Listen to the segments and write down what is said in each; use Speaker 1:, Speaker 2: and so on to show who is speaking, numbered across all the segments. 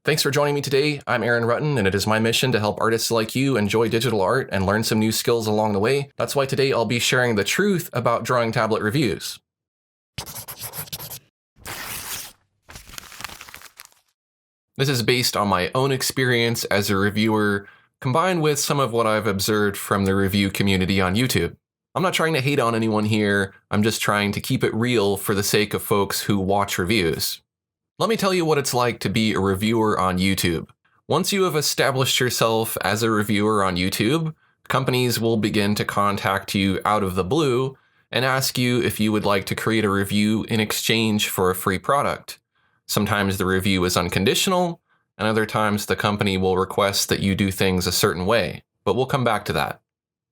Speaker 1: Thanks for joining me today. I'm Aaron Rutten, and it is my mission to help artists like you enjoy digital art and learn some new skills along the way. That's why today I'll be sharing the truth about drawing tablet reviews. This is based on my own experience as a reviewer, combined with some of what I've observed from the review community on YouTube. I'm not trying to hate on anyone here, I'm just trying to keep it real for the sake of folks who watch reviews. Let me tell you what it's like to be a reviewer on YouTube. Once you have established yourself as a reviewer on YouTube, companies will begin to contact you out of the blue and ask you if you would like to create a review in exchange for a free product. Sometimes the review is unconditional, and other times the company will request that you do things a certain way, but we'll come back to that.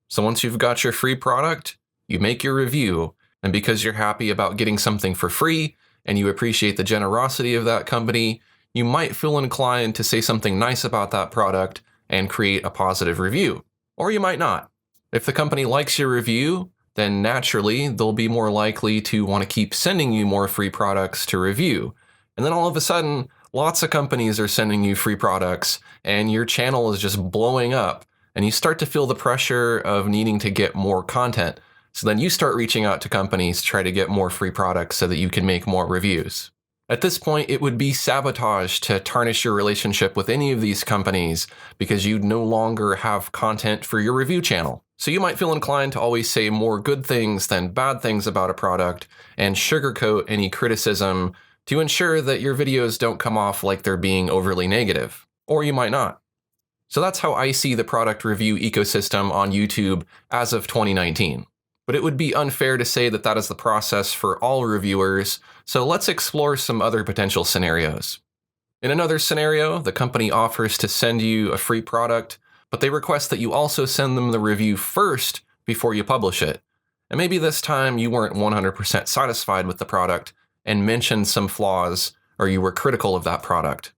Speaker 1: So once you've got your free product, you make your review, and because you're happy about getting something for free, and you appreciate the generosity of that company, you might feel inclined to say something nice about that product and create a positive review. Or you might not. If the company likes your review, then naturally they'll be more likely to want to keep sending you more free products to review. And then all of a sudden, lots of companies are sending you free products, and your channel is just blowing up, and you start to feel the pressure of needing to get more content. So then you start reaching out to companies to try to get more free products so that you can make more reviews. At this point, it would be sabotage to tarnish your relationship with any of these companies because you no longer have content for your review channel. So you might feel inclined to always say more good things than bad things about a product and sugarcoat any criticism to ensure that your videos don't come off like they're being overly negative. Or you might not. So that's how I see the product review ecosystem on YouTube as of 2019. But it would be unfair to say that that is the process for all reviewers, so let's explore some other potential scenarios. In another scenario, the company offers to send you a free product, but they request that you also send them the review first before you publish it. And maybe this time you weren't 100% satisfied with the product and mentioned some flaws, or you were critical of that product.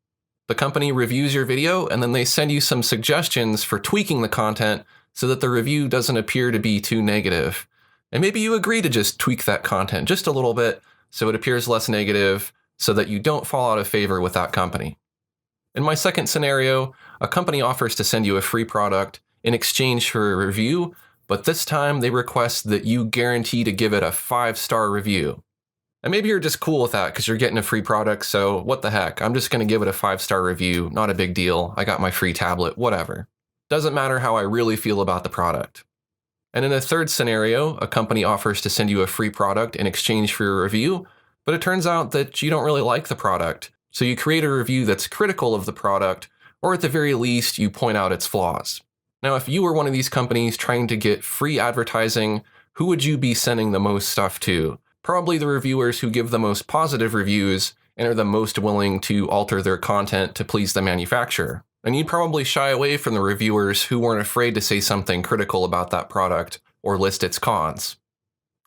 Speaker 1: The company reviews your video, and then they send you some suggestions for tweaking the content so that the review doesn't appear to be too negative. And maybe you agree to just tweak that content just a little bit so it appears less negative so that you don't fall out of favor with that company. In my second scenario, a company offers to send you a free product in exchange for a review, but this time they request that you guarantee to give it a 5-star review. And maybe you're just cool with that because you're getting a free product, so what the heck, I'm just going to give it a 5-star review, not a big deal, I got my free tablet, whatever. Doesn't matter how I really feel about the product. And in a third scenario, a company offers to send you a free product in exchange for your review, but it turns out that you don't really like the product, so you create a review that's critical of the product, or at the very least, you point out its flaws. Now, if you were one of these companies trying to get free advertising, who would you be sending the most stuff to? Probably the reviewers who give the most positive reviews and are the most willing to alter their content to please the manufacturer. And you'd probably shy away from the reviewers who weren't afraid to say something critical about that product or list its cons.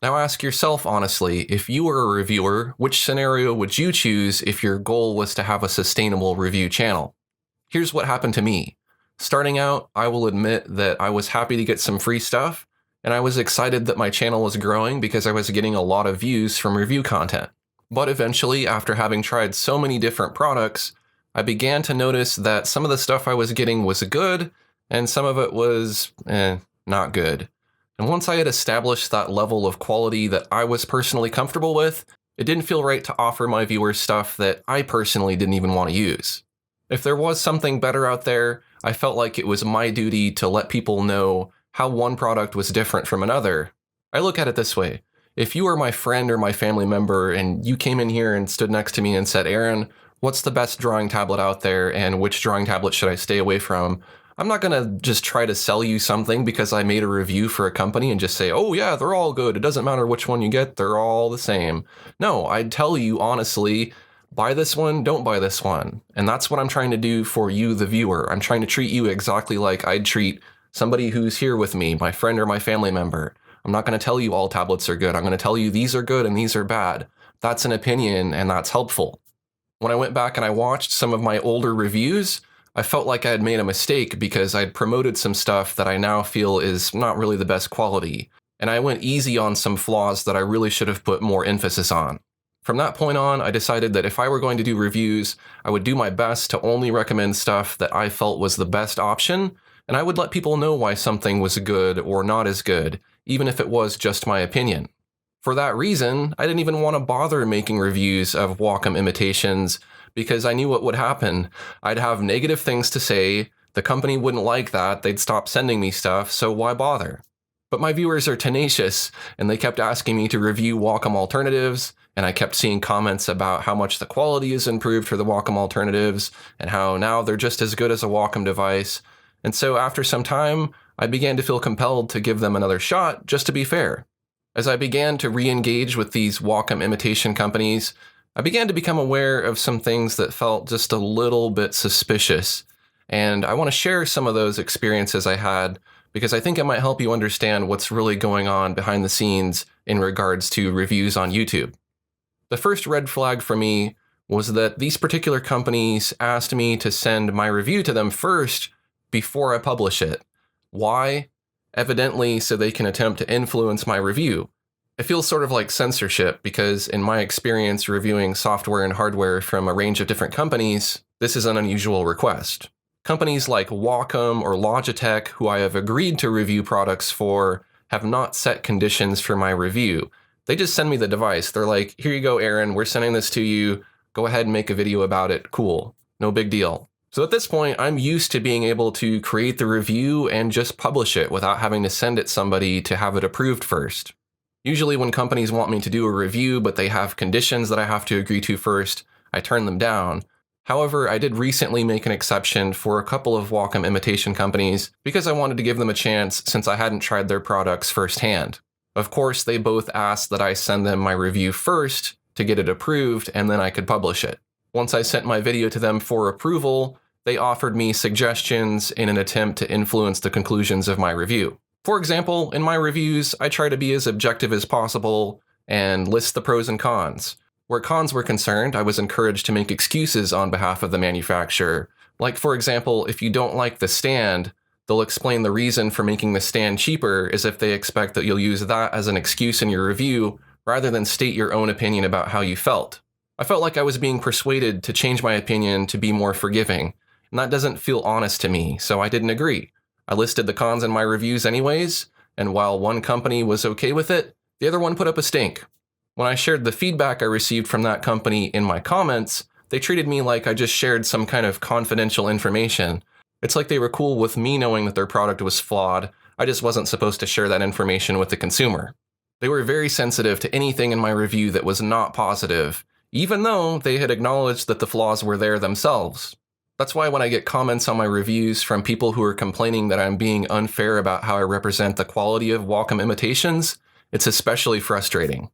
Speaker 1: Now ask yourself honestly, if you were a reviewer, which scenario would you choose if your goal was to have a sustainable review channel? Here's what happened to me. Starting out, I will admit that I was happy to get some free stuff, and I was excited that my channel was growing because I was getting a lot of views from review content. But eventually, after having tried so many different products, I began to notice that some of the stuff I was getting was good, and some of it was, not good. And once I had established that level of quality that I was personally comfortable with, it didn't feel right to offer my viewers stuff that I personally didn't even want to use. If there was something better out there, I felt like it was my duty to let people know how one product was different from another. I look at it this way. If you were my friend or my family member and you came in here and stood next to me and said, Aaron, what's the best drawing tablet out there and which drawing tablet should I stay away from? I'm not going to just try to sell you something because I made a review for a company and just say, oh yeah, they're all good. It doesn't matter which one you get. They're all the same. No, I'd tell you honestly, buy this one, don't buy this one. And that's what I'm trying to do for you, the viewer. I'm trying to treat you exactly like I'd treat somebody who's here with me, my friend or my family member. I'm not going to tell you all tablets are good. I'm going to tell you these are good and these are bad. That's an opinion and that's helpful. When I went back and I watched some of my older reviews, I felt like I had made a mistake because I'd promoted some stuff that I now feel is not really the best quality. And I went easy on some flaws that I really should have put more emphasis on. From that point on, I decided that if I were going to do reviews, I would do my best to only recommend stuff that I felt was the best option, and I would let people know why something was good or not as good, even if it was just my opinion. For that reason, I didn't even want to bother making reviews of Wacom imitations because I knew what would happen. I'd have negative things to say, the company wouldn't like that, they'd stop sending me stuff, so why bother? But my viewers are tenacious, and they kept asking me to review Wacom alternatives, and I kept seeing comments about how much the quality is improved for the Wacom alternatives, and how now they're just as good as a Wacom device. And so after some time, I began to feel compelled to give them another shot, just to be fair. As I began to re-engage with these Wacom imitation companies, I began to become aware of some things that felt just a little bit suspicious. And I want to share some of those experiences I had because I think it might help you understand what's really going on behind the scenes in regards to reviews on YouTube. The first red flag for me was that these particular companies asked me to send my review to them first before I publish it. Why? Evidently so they can attempt to influence my review. It feels sort of like censorship because in my experience reviewing software and hardware from a range of different companies, this is an unusual request. Companies like Wacom or Logitech, who I have agreed to review products for, have not set conditions for my review. They just send me the device. They're like, here you go, Aaron, we're sending this to you. Go ahead and make a video about it. Cool. No big deal. So at this point, I'm used to being able to create the review and just publish it without having to send it somebody to have it approved first. Usually when companies want me to do a review, but they have conditions that I have to agree to first, I turn them down. However, I did recently make an exception for a couple of Wacom imitation companies because I wanted to give them a chance since I hadn't tried their products firsthand. Of course, they both asked that I send them my review first to get it approved and then I could publish it. Once I sent my video to them for approval, they offered me suggestions in an attempt to influence the conclusions of my review. For example, in my reviews, I try to be as objective as possible and list the pros and cons. Where cons were concerned, I was encouraged to make excuses on behalf of the manufacturer. Like, for example, if you don't like the stand, they'll explain the reason for making the stand cheaper as if they expect that you'll use that as an excuse in your review rather than state your own opinion about how you felt. I felt like I was being persuaded to change my opinion to be more forgiving, and that doesn't feel honest to me, so I didn't agree. I listed the cons in my reviews anyways, and while one company was okay with it, the other one put up a stink. When I shared the feedback I received from that company in my comments, they treated me like I just shared some kind of confidential information. It's like they were cool with me knowing that their product was flawed, I just wasn't supposed to share that information with the consumer. They were very sensitive to anything in my review that was not positive, even though they had acknowledged that the flaws were there themselves. That's why when I get comments on my reviews from people who are complaining that I'm being unfair about how I represent the quality of Wacom imitations, it's especially frustrating.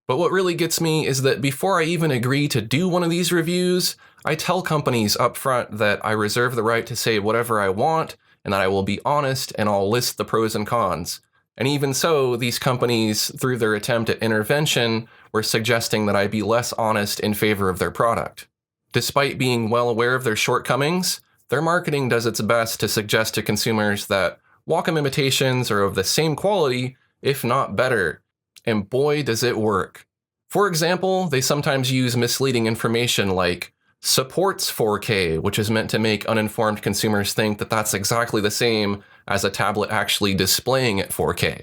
Speaker 1: But what really gets me is that before I even agree to do one of these reviews, I tell companies up front that I reserve the right to say whatever I want and that I will be honest and I'll list the pros and cons. And even so, these companies, through their attempt at intervention, were suggesting that I be less honest in favor of their product. Despite being well aware of their shortcomings, their marketing does its best to suggest to consumers that Wacom imitations are of the same quality, if not better. And boy, does it work. For example, they sometimes use misleading information like supports 4K, which is meant to make uninformed consumers think that that's exactly the same as a tablet actually displaying at 4K.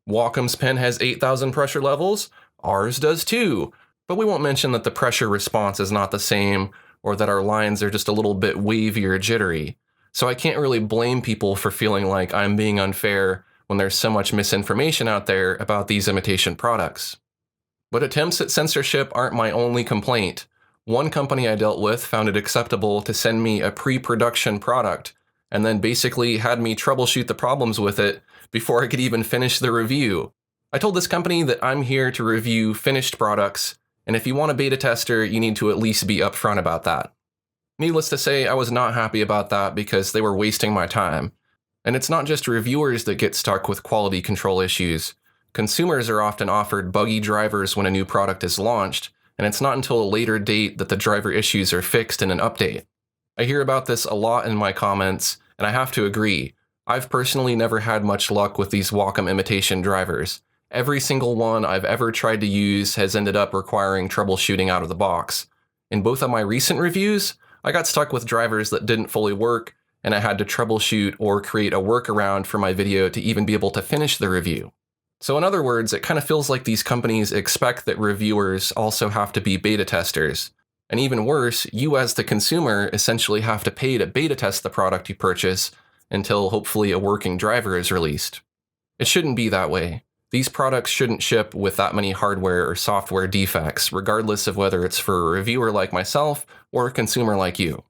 Speaker 1: Wacom's pen has 8,000 pressure levels, ours does too, but we won't mention that the pressure response is not the same or that our lines are just a little bit wavy or jittery. So I can't really blame people for feeling like I'm being unfair when there's so much misinformation out there about these imitation products. But attempts at censorship aren't my only complaint. One company I dealt with found it acceptable to send me a pre-production product, and then basically had me troubleshoot the problems with it before I could even finish the review. I told this company that I'm here to review finished products, and if you want a beta tester, you need to at least be upfront about that. Needless to say, I was not happy about that because they were wasting my time. And it's not just reviewers that get stuck with quality control issues. Consumers are often offered buggy drivers when a new product is launched, and it's not until a later date that the driver issues are fixed in an update. I hear about this a lot in my comments, and I have to agree. I've personally never had much luck with these Wacom imitation drivers, Every single one I've ever tried to use has ended up requiring troubleshooting out of the box. In both of my recent reviews, I got stuck with drivers that didn't fully work, and I had to troubleshoot or create a workaround for my video to even be able to finish the review. So in other words, it kind of feels like these companies expect that reviewers also have to be beta testers. And even worse, you as the consumer essentially have to pay to beta test the product you purchase until hopefully a working driver is released. It shouldn't be that way. These products shouldn't ship with that many hardware or software defects, regardless of whether it's for a reviewer like myself or a consumer like you.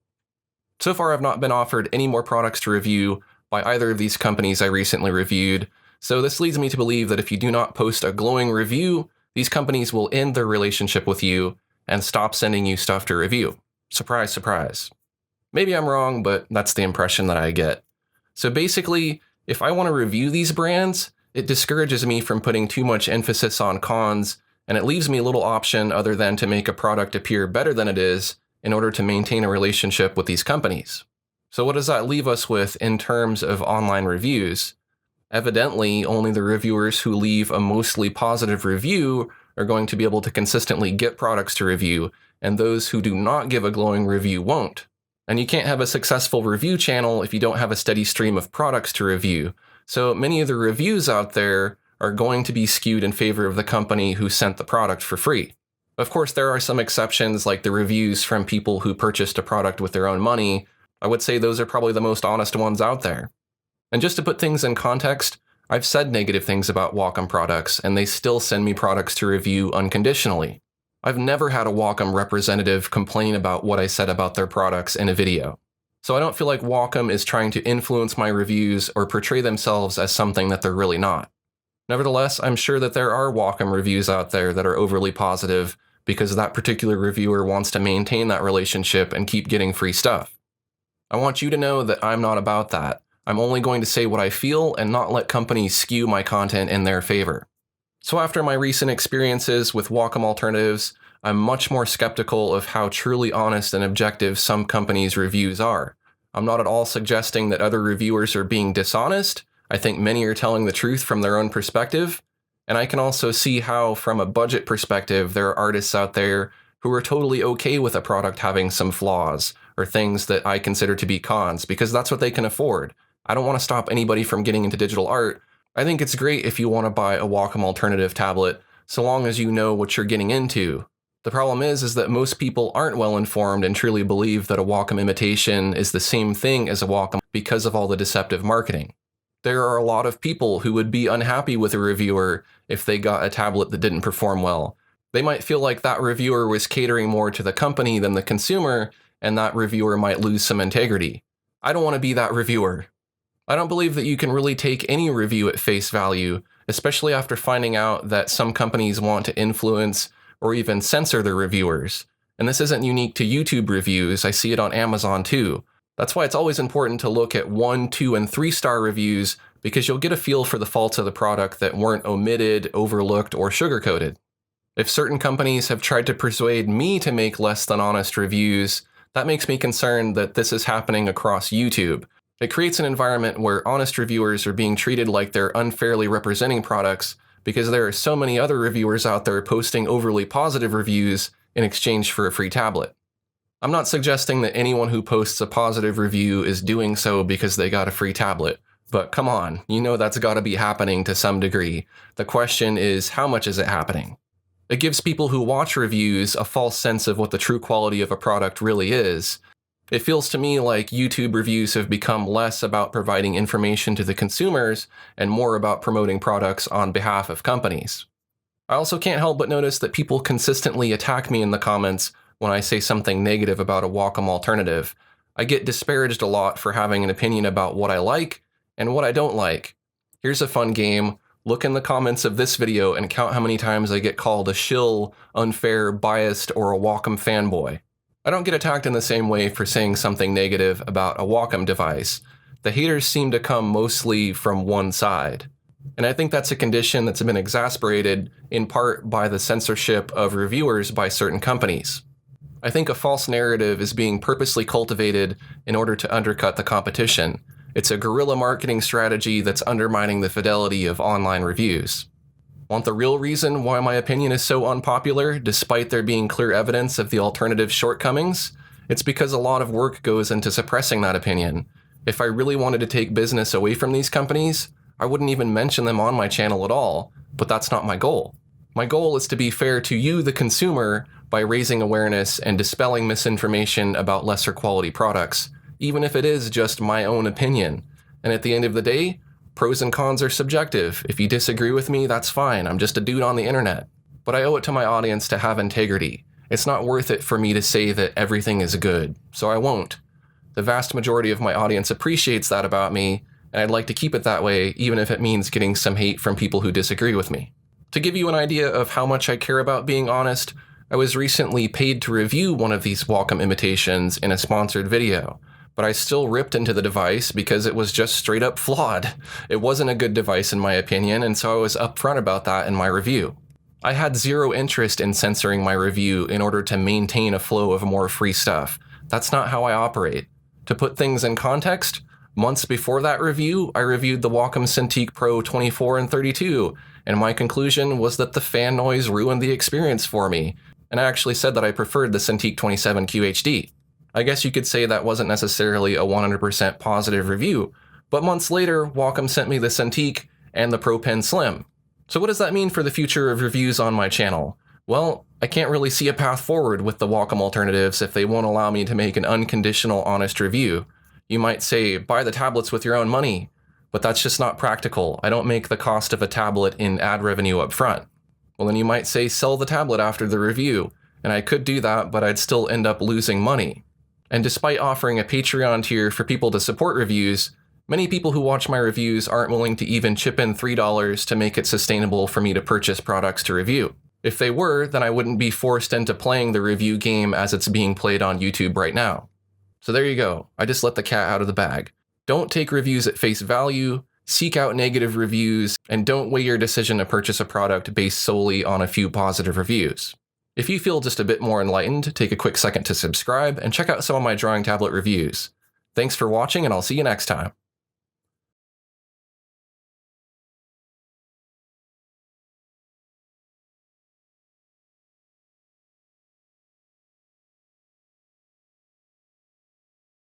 Speaker 1: So far, I've not been offered any more products to review by either of these companies I recently reviewed, so this leads me to believe that if you do not post a glowing review, these companies will end their relationship with you and stop sending you stuff to review. Surprise, surprise. Maybe I'm wrong, but that's the impression that I get. So basically, if I want to review these brands, it discourages me from putting too much emphasis on cons, and it leaves me little option other than to make a product appear better than it is in order to maintain a relationship with these companies. So what does that leave us with in terms of online reviews? Evidently, only the reviewers who leave a mostly positive review are going to be able to consistently get products to review, and those who do not give a glowing review won't. And you can't have a successful review channel if you don't have a steady stream of products to review. So many of the reviews out there are going to be skewed in favor of the company who sent the product for free. Of course, there are some exceptions like the reviews from people who purchased a product with their own money. I would say those are probably the most honest ones out there. And just to put things in context, I've said negative things about Wacom products, and they still send me products to review unconditionally. I've never had a Wacom representative complain about what I said about their products in a video. So I don't feel like Wacom is trying to influence my reviews or portray themselves as something that they're really not. Nevertheless, I'm sure that there are Wacom reviews out there that are overly positive because that particular reviewer wants to maintain that relationship and keep getting free stuff. I want you to know that I'm not about that. I'm only going to say what I feel and not let companies skew my content in their favor. So after my recent experiences with Wacom alternatives, I'm much more skeptical of how truly honest and objective some companies' reviews are. I'm not at all suggesting that other reviewers are being dishonest. I think many are telling the truth from their own perspective. And I can also see how, from a budget perspective, there are artists out there who are totally okay with a product having some flaws or things that I consider to be cons because that's what they can afford. I don't want to stop anybody from getting into digital art. I think it's great if you want to buy a Wacom alternative tablet, so long as you know what you're getting into. The problem is that most people aren't well informed and truly believe that a Wacom imitation is the same thing as a Wacom because of all the deceptive marketing. There are a lot of people who would be unhappy with a reviewer if they got a tablet that didn't perform well. They might feel like that reviewer was catering more to the company than the consumer, and that reviewer might lose some integrity. I don't want to be that reviewer. I don't believe that you can really take any review at face value, especially after finding out that some companies want to influence or even censor their reviewers. And this isn't unique to YouTube reviews, I see it on Amazon too. That's why it's always important to look at 1, 2, and 3-star reviews because you'll get a feel for the faults of the product that weren't omitted, overlooked, or sugarcoated. If certain companies have tried to persuade me to make less than honest reviews, that makes me concerned that this is happening across YouTube. It creates an environment where honest reviewers are being treated like they're unfairly representing products because there are so many other reviewers out there posting overly positive reviews in exchange for a free tablet. I'm not suggesting that anyone who posts a positive review is doing so because they got a free tablet, but come on, you know that's got to be happening to some degree. The question is, how much is it happening? It gives people who watch reviews a false sense of what the true quality of a product really is. It feels to me like YouTube reviews have become less about providing information to the consumers and more about promoting products on behalf of companies. I also can't help but notice that people consistently attack me in the comments when I say something negative about a Wacom alternative. I get disparaged a lot for having an opinion about what I like and what I don't like. Here's a fun game. Look in the comments of this video and count how many times I get called a shill, unfair, biased, or a Wacom fanboy. I don't get attacked in the same way for saying something negative about a Wacom device. The haters seem to come mostly from one side. And I think that's a condition that's been exacerbated in part by the censorship of reviewers by certain companies. I think a false narrative is being purposely cultivated in order to undercut the competition. It's a guerrilla marketing strategy that's undermining the fidelity of online reviews. Want the real reason why my opinion is so unpopular, despite there being clear evidence of the alternative's shortcomings? It's because a lot of work goes into suppressing that opinion. If I really wanted to take business away from these companies, I wouldn't even mention them on my channel at all, but that's not my goal. My goal is to be fair to you, the consumer, by raising awareness and dispelling misinformation about lesser quality products, even if it is just my own opinion. And at the end of the day, pros and cons are subjective. If you disagree with me, that's fine. I'm just a dude on the internet. But I owe it to my audience to have integrity. It's not worth it for me to say that everything is good, so I won't. The vast majority of my audience appreciates that about me, and I'd like to keep it that way, even if it means getting some hate from people who disagree with me. To give you an idea of how much I care about being honest, I was recently paid to review one of these Wacom imitations in a sponsored video, but I still ripped into the device because it was just straight up flawed. It wasn't a good device in my opinion, and so I was upfront about that in my review. I had zero interest in censoring my review in order to maintain a flow of more free stuff. That's not how I operate. To put things in context, months before that review, I reviewed the Wacom Cintiq Pro 24 and 32, and my conclusion was that the fan noise ruined the experience for me, and I actually said that I preferred the Cintiq 27 QHD. I guess you could say that wasn't necessarily a 100% positive review, but months later, Wacom sent me the Cintiq and the Pro Pen Slim. So what does that mean for the future of reviews on my channel? Well, I can't really see a path forward with the Wacom alternatives if they won't allow me to make an unconditional, honest review. You might say, buy the tablets with your own money, but that's just not practical. I don't make the cost of a tablet in ad revenue up front. Well, then you might say, sell the tablet after the review, and I could do that, but I'd still end up losing money. And despite offering a Patreon tier for people to support reviews, many people who watch my reviews aren't willing to even chip in $3 to make it sustainable for me to purchase products to review. If they were, then I wouldn't be forced into playing the review game as it's being played on YouTube right now. So there you go. I just let the cat out of the bag. Don't take reviews at face value, seek out negative reviews, and don't weigh your decision to purchase a product based solely on a few positive reviews. If you feel just a bit more enlightened, take a quick second to subscribe and check out some of my drawing tablet reviews. Thanks for watching, and I'll see you next time.